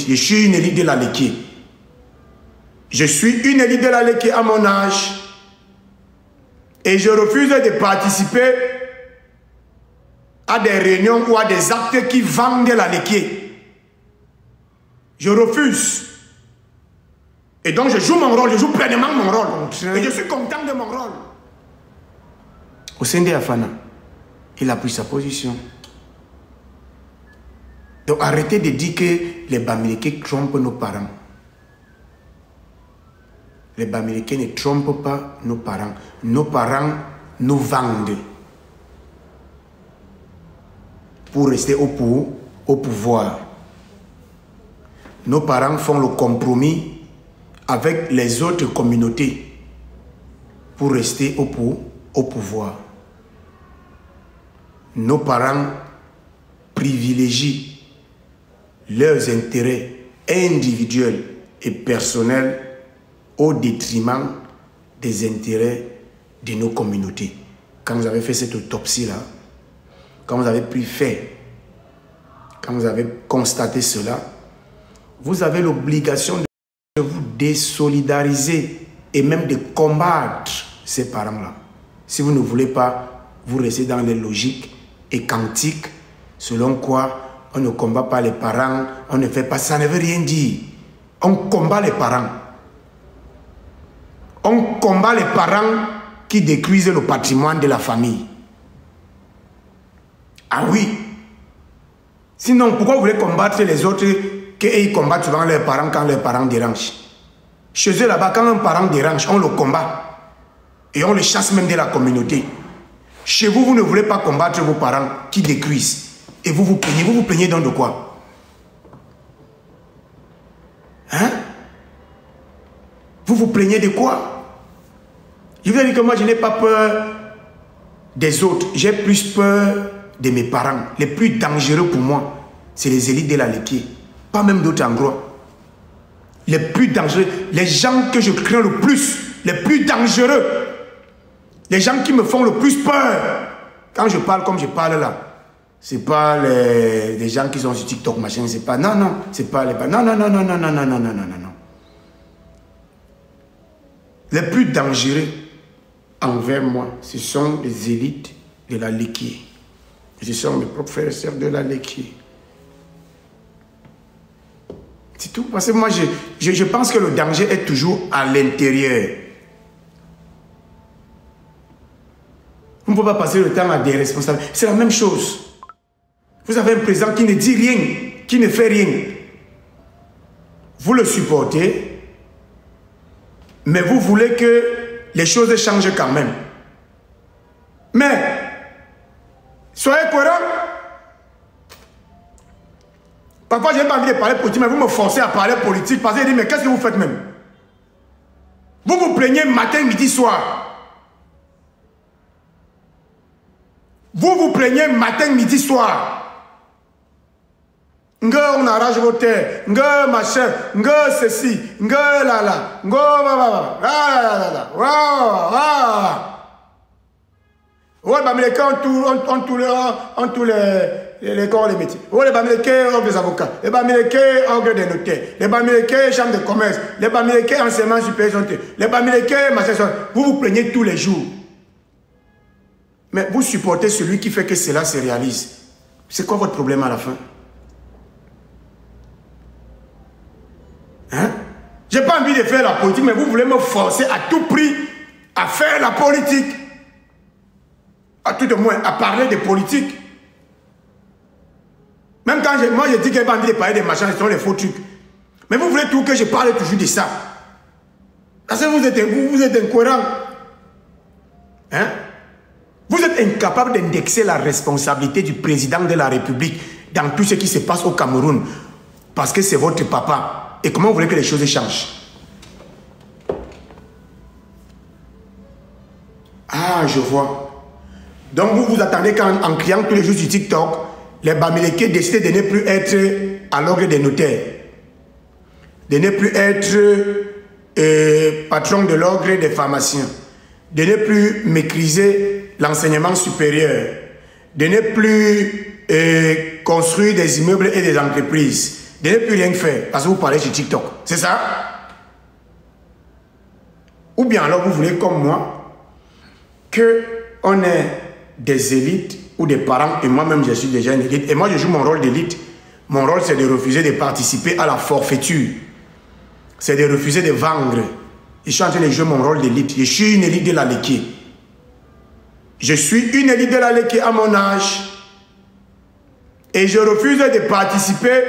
Je suis une élite de la Léké. Je suis une élite de la Léké à mon âge. Et je refuse de participer à des réunions ou à des actes qui vendent la Léké. Je refuse. Et donc je joue mon rôle, je joue pleinement mon rôle. Et je suis content de mon rôle. Au sein de Afana, il a pris sa position. Donc arrêtez de dire que les Bamileke trompent nos parents. Les Bamileke ne trompent pas nos parents. Nos parents nous vendent pour rester au pouvoir. Nos parents font le compromis avec les autres communautés pour rester au pouvoir. Nos parents privilégient leurs intérêts individuels et personnels au détriment des intérêts de nos communautés. Quand vous avez fait cette autopsie-là, quand vous avez pu faire, quand vous avez constaté cela, vous avez l'obligation de vous désolidariser et même de combattre ces parents-là. Si vous ne voulez pas, vous restez dans les logiques et cantiques selon quoi on ne combat pas les parents, on ne fait pas ça, ne veut rien dire. On combat les parents. On combat les parents qui détruisent le patrimoine de la famille. Ah oui. Sinon, pourquoi vous voulez combattre les autres qu'ils combattent souvent leurs parents quand leurs parents dérangent? Chez eux là-bas, quand un parent dérange, on le combat. Et on le chasse même de la communauté. Chez vous, vous ne voulez pas combattre vos parents qui détruisent. Et vous vous plaignez donc de quoi? Hein? Vous vous plaignez de quoi? Je vous ai dit que moi, je n'ai pas peur des autres. J'ai plus peur de mes parents. Les plus dangereux pour moi, c'est les élites de la Léké. Pas même d'autres endroits. Les plus dangereux, les gens que je crains le plus, les plus dangereux, les gens qui me font le plus peur. Quand je parle comme je parle là, c'est pas les gens qui sont sur TikTok, machin, c'est pas, non, c'est pas les, non. Les plus dangereux envers moi, ce sont les élites de la Léké. Ce sont mes propres frères et sœurs de la Léké. C'est tout. Parce que moi, je pense que le danger est toujours à l'intérieur. On ne peut pas passer le temps à des responsables. C'est la même chose. Vous avez un président qui ne dit rien, qui ne fait rien. Vous le supportez, mais vous voulez que les choses changent quand même. Mais, soyez cohérents. Parfois, je n'ai pas envie de parler politique, mais vous me forcez à parler politique parce que je dis, mais qu'est-ce que vous faites même? Vous vous plaignez matin, midi, soir. Vous vous plaignez matin, midi, soir. Nga on arrache vos terres, nga machin, nga ceci, nga là, nga ouais, bah, mais on tous les corps, les métiers. Ouais, les Bamileke, ordre des avocats. Les Bamileke, ordre des notaires. Les Bamileke, chambre de commerce. Les Bamileke, enseignement supérieur. Les Bamileke, machin. Vous vous plaignez tous les jours. Mais vous supportez celui qui fait que cela se réalise. C'est quoi votre problème à la fin? Hein? J'ai pas envie de faire la politique, mais vous voulez me forcer à tout prix à faire la politique. À tout de moins, à parler de politique. Même quand moi je dis que j'ai pas envie de parler des machins, ce sont les faux trucs. Mais vous voulez tout que je parle toujours de ça. Parce que vous êtes incohérent. Hein? Vous êtes incapable d'indexer la responsabilité du président de la République dans tout ce qui se passe au Cameroun. Parce que c'est votre papa. Et comment vous voulez que les choses changent? Ah, je vois. Donc vous vous attendez qu'en criant tous les jours sur TikTok, les Bamileke décident de ne plus être à l'ordre des notaires. De ne plus être patron de l'ordre des pharmaciens. De ne plus maîtriser l'enseignement supérieur. De ne plus construire des immeubles et des entreprises. de ne plus rien faire parce que vous parlez sur TikTok. C'est ça? Ou bien alors vous voulez comme moi qu'on ait des élites ou des parents, et moi-même je suis déjà une élite, et moi je joue mon rôle d'élite. Mon rôle c'est de refuser de participer à la forfaiture. C'est de refuser de vendre. Je suis en train de jouer mon rôle d'élite. Je suis une élite de la Léké. Je suis une élite de la Léké à mon âge. Et je refuse de participer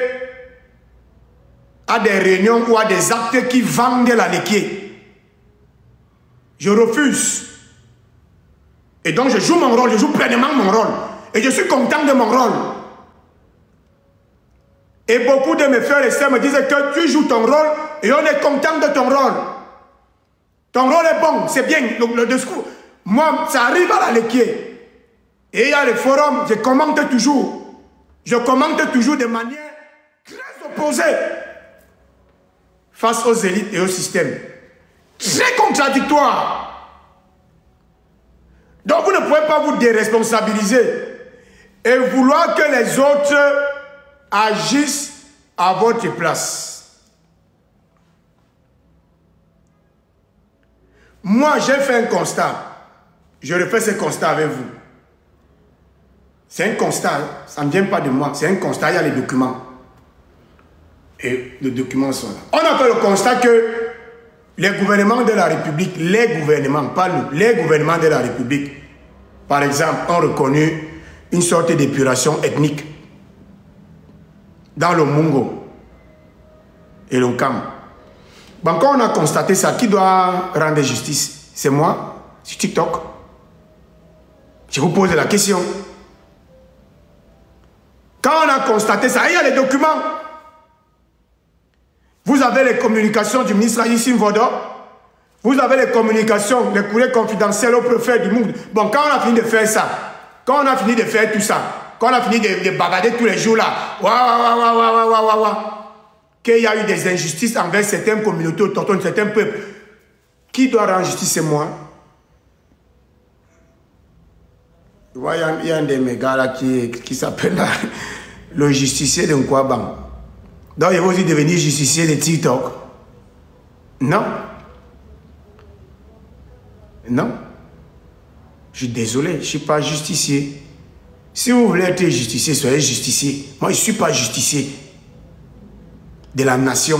à des réunions ou à des actes qui vendent la Léké. Je refuse. Et donc je joue mon rôle, je joue pleinement mon rôle. Et je suis content de mon rôle. Et beaucoup de mes frères et sœurs me disent que tu joues ton rôle et on est content de ton rôle. Ton rôle est bon, c'est bien. Le discours. Moi, ça arrive à la Léké. Et il y a les forums, je commente toujours. Je commente toujours de manière très opposée face aux élites et au système. Très contradictoire. Donc vous ne pouvez pas vous déresponsabiliser et vouloir que les autres agissent à votre place. Moi, j'ai fait un constat. Je refais ce constat avec vous. C'est un constat, ça ne vient pas de moi. C'est un constat, il y a les documents. Et les documents sont là. On a fait le constat que les gouvernements de la République, les gouvernements, pas nous, les gouvernements de la République, par exemple, ont reconnu une sorte d'épuration ethnique dans le Mungo et le Kam. Bon, quand on a constaté ça, qui doit rendre justice? C'est moi, sur TikTok. Je vous pose la question. Quand on a constaté ça, il y a les documents. Vous avez les communications du ministre Aïssim Vodo. Vous avez les communications, les courriers confidentiels au préfet du monde. Bon, quand on a fini de faire ça, quand on a fini de faire tout ça, quand on a fini de bavarder tous les jours là, qu'il y a eu des injustices envers certaines communautés autochtones, certains peuples, qui doit rendre justice? C'est moi. Il y a un de mes gars là qui s'appelle le justicier de Nkwabang. Donc il va aussi devenir justicier de TikTok. Non. Non. Je suis désolé, je ne suis pas justicier. Si vous voulez être justicier, soyez justicier. Moi, je ne suis pas justicier de la nation.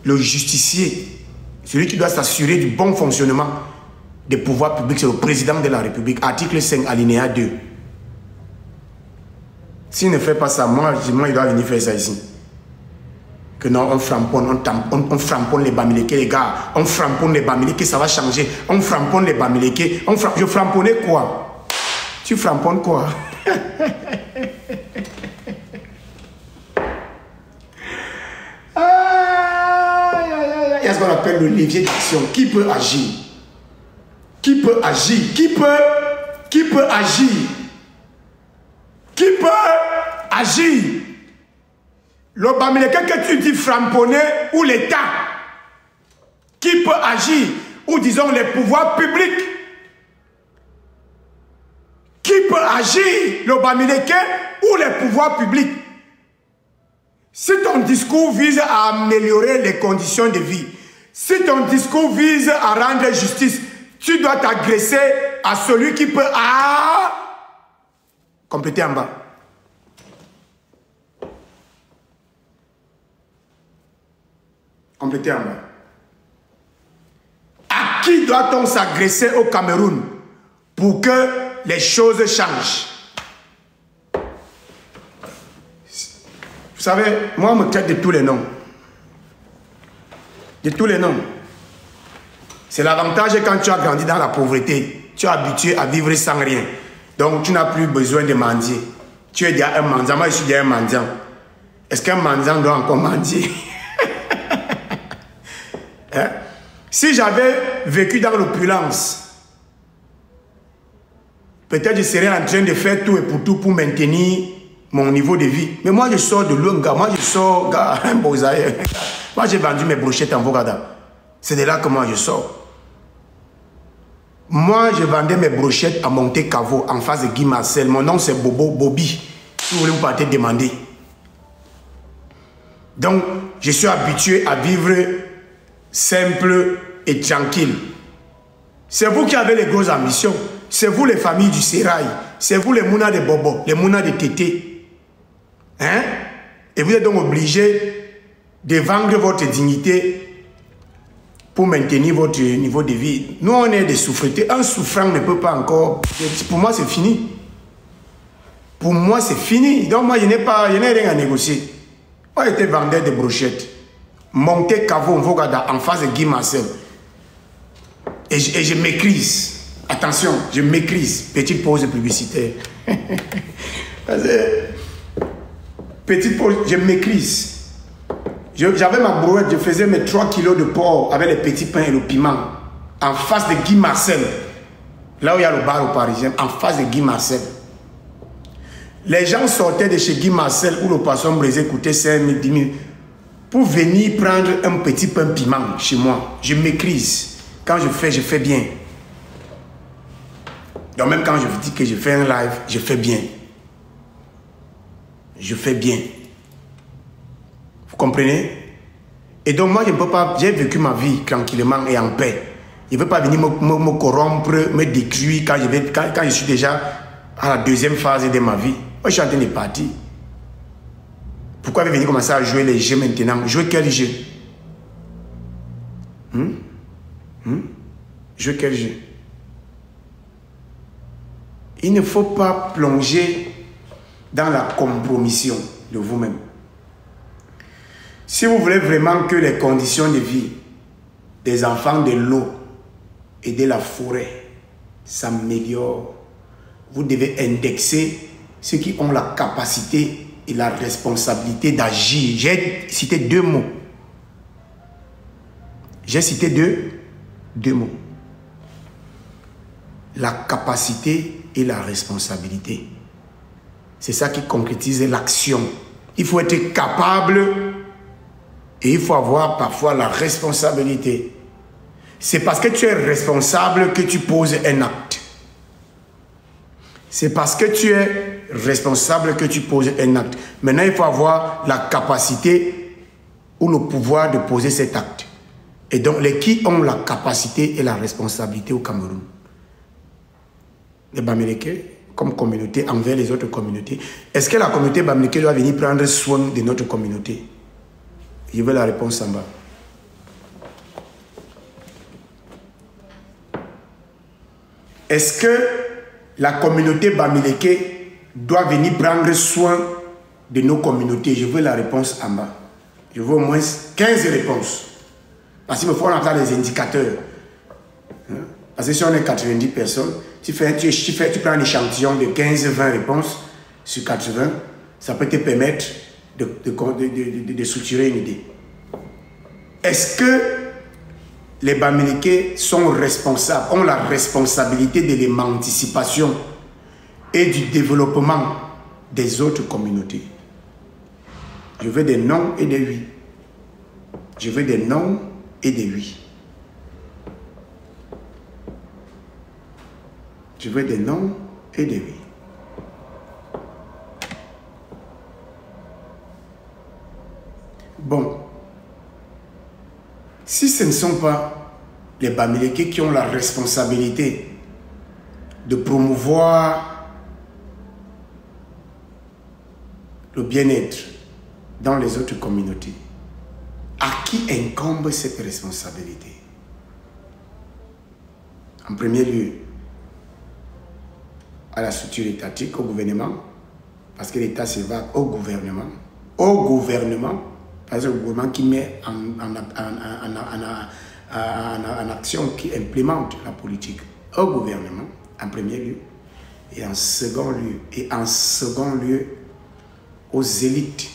Le justicier, celui qui doit s'assurer du bon fonctionnement des pouvoirs publics, c'est le président de la République. Article 5, alinéa 2. S'il ne fait pas ça, moi il doit venir faire ça ici. Que non, on framponne, on framponne les Bamileke, les gars. On framponne les Bamileke, ça va changer. On framponne les Bamileke. Je framponnais quoi? Tu framponnes quoi? Il y a ce qu'on appelle le levier d'action. Qui peut agir? Qui peut agir? Qui peut agir? Qui peut agir? Le Bamileke que tu dis framponner ou l'État? Qui peut agir? Ou disons les pouvoirs publics? Qui peut agir? Le Bamileke ou les pouvoirs publics? Si ton discours vise à améliorer les conditions de vie, si ton discours vise à rendre justice, tu dois t'agresser à celui qui peut compléter en bas. Compléter en bas. À qui doit-on s'agresser au Cameroun pour que les choses changent? Vous savez, moi, on me traite de tous les noms. De tous les noms. C'est l'avantage quand tu as grandi dans la pauvreté. Tu es habitué à vivre sans rien. Donc, tu n'as plus besoin de mendier. Tu es déjà un mendiant. Moi, je suis déjà un mendiant. Est-ce qu'un mendiant doit encore mendier? Hein? Si j'avais vécu dans l'opulence, peut-être je serais en train de faire tout et pour tout pour maintenir mon niveau de vie. Mais moi, je sors de loin, gars. Moi, je sors, gars, un bozaïe. Moi, j'ai vendu mes brochettes en Vogada. C'est de là que moi, je sors. Moi, je vendais mes brochettes à Monte Cavo, en face de Guy Marcel. Mon nom, c'est Bobo Bobby. Si vous voulez, vous partez demander. Donc, je suis habitué à vivre simple et tranquille. C'est vous qui avez les grosses ambitions. C'est vous les familles du sérail. C'est vous les mounas de bobo, les mounas de tété. Hein? Et vous êtes donc obligés de vendre votre dignité pour maintenir votre niveau de vie. Nous, on est des souffretés. Un souffrant ne peut pas encore... Pour moi, c'est fini. Pour moi, c'est fini. Donc, moi, je n'ai rien à négocier. Moi, j'étais vendeur de brochettes. Monter Cavo en face de Guy Marcel. Et je m'écrise. Attention, je m'écrise. Petite pause publicitaire. Petite pause, je m'écrise. J'avais ma brouette, je faisais mes 3 kilos de porc avec les petits pains et le piment. En face de Guy Marcel. Là où il y a le bar au Parisien. En face de Guy Marcel. Les gens sortaient de chez Guy Marcel où le poisson brisé coûtait 5 000, 10 000 pour venir prendre un petit pain piment chez moi. Je m'écrise. Quand je fais bien. Donc même quand je vous dis que je fais un live, je fais bien. Je fais bien. Vous comprenez? Et donc moi, je ne peux pas... J'ai vécu ma vie tranquillement et en paix. Je ne veux pas venir me corrompre, me détruire quand je suis déjà à la deuxième phase de ma vie. Moi, je suis en train de partir. Pourquoi venir commencer à jouer les jeux maintenant? Jouer quel jeu? Jouer quel jeu? Il ne faut pas plonger dans la compromission de vous-même. Si vous voulez vraiment que les conditions de vie des enfants de l'eau et de la forêt s'améliorent, vous devez indexer ceux qui ont la capacité et la responsabilité d'agir. J'ai cité 2 mots. J'ai cité deux mots. La capacité et la responsabilité. C'est ça qui concrétise l'action. Il faut être capable et il faut avoir parfois la responsabilité. C'est parce que tu es responsable que tu poses un acte. C'est parce que tu es responsable que tu poses un acte. Maintenant, il faut avoir la capacité ou le pouvoir de poser cet acte. Et donc, les qui ont la capacité et la responsabilité au Cameroun? Les Bamileke, comme communauté, envers les autres communautés. Est-ce que la communauté Bamileke doit venir prendre soin de notre communauté? Je veux la réponse en bas. Est-ce que la communauté Bamileke doit venir prendre soin de nos communautés? Je veux la réponse en bas. Je veux au moins 15 réponses. Parce qu'il me faut entendre les indicateurs. Parce que si on est 90 personnes, tu prends un échantillon de 15-20 réponses sur 80, ça peut te permettre de structurer une idée. Est-ce que les Bamileke sont responsables, ont la responsabilité de l'émancipation et du développement des autres communautés? Je veux des non et des oui. Je veux des non et des oui. Je veux des non et des oui. Bon. Si ce ne sont pas les Bamileke qui ont la responsabilité de promouvoir le bien-être dans les autres communautés, à qui incombe cette responsabilité? En premier lieu, à la structure étatique, au gouvernement, parce que l'État se va au gouvernement, parce que le gouvernement qui met en action, qui implémente la politique, au gouvernement, en premier lieu, et en second lieu, aux élites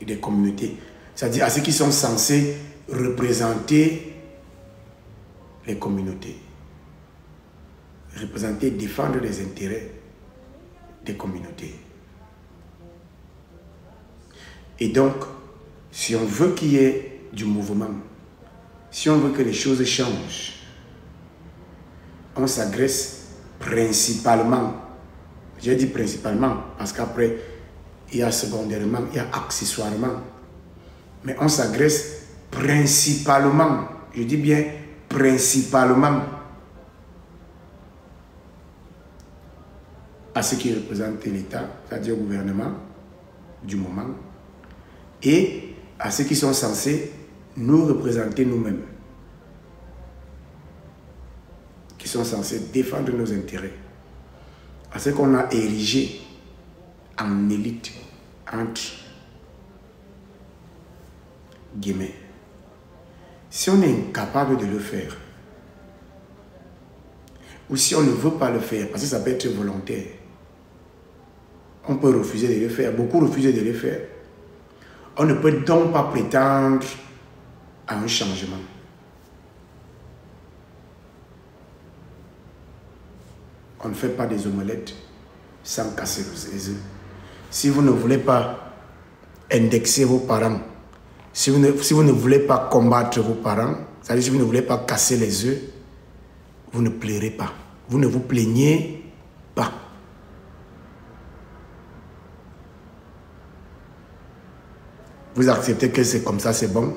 des communautés, c'est-à-dire à ceux qui sont censés représenter les communautés. Représenter, défendre les intérêts des communautés. Et donc, si on veut qu'il y ait du mouvement, si on veut que les choses changent, on s'adresse principalement, j'ai dit principalement, parce qu'après, il y a secondairement, il y a accessoirement. Mais on s'agresse principalement, je dis bien principalement, à ce qui représente l'État, c'est-à-dire le gouvernement du moment, et à ceux qui sont censés nous représenter nous-mêmes, qui sont censés défendre nos intérêts, à ceux qu'on a érigés en élite, entre guillemets. Si on est incapable de le faire, ou si on ne veut pas le faire, parce que ça peut être volontaire, on peut refuser de le faire, beaucoup refusent de le faire. On ne peut donc pas prétendre à un changement. On ne fait pas des omelettes sans casser les œufs. Si vous ne voulez pas indexer vos parents, si vous ne voulez pas combattre vos parents, c'est-à-dire si vous ne voulez pas casser les œufs, vous ne pleurez pas. Vous ne vous plaignez pas. Vous acceptez que c'est comme ça, c'est bon,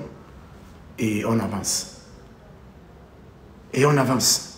et on avance. Et on avance.